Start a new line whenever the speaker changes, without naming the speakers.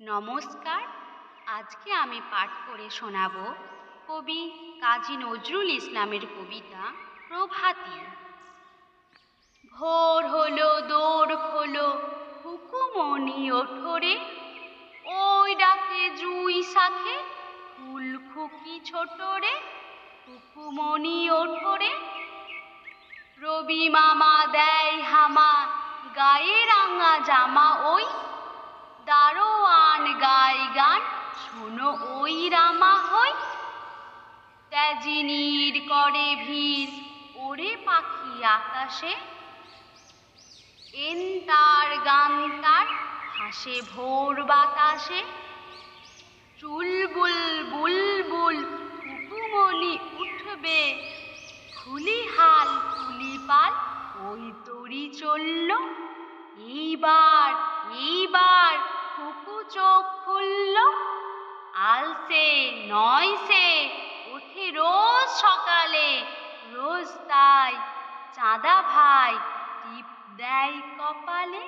নমস্কার। আজকে আমি পাঠ করে শোনাব কবি কাজী নজরুল ইসলামের কবিতা প্রভাতী। ভোর হলো, দৌড় খোলো, হুকুমনি ওঠরে, ওই ডাকে জুই শাখে ফুল খুকি ছোটরে, হুকুমনি ওঠরে। রবি মামা দেয় হামা, গায়ে রাঙা জামা ওই, দারোয়ান গায় গান, শোনো ওই রামা হই। তেজিনীর করে ভিড়, ওরে পাখি আকাশে, এন তার গান তার হাসে ভোর বাতাসে। চুলবুল বুলবুল হুকুমনি উঠবে, খুলি হাল তুলি পাল, ওই তরি চলল। এইবার এইবার হুকু চোখ খুলল, আলসে নয় সে ওঠে রোজ সকালে, রোজ তাই চাঁদা ভাই টিপ দেয় কপালে।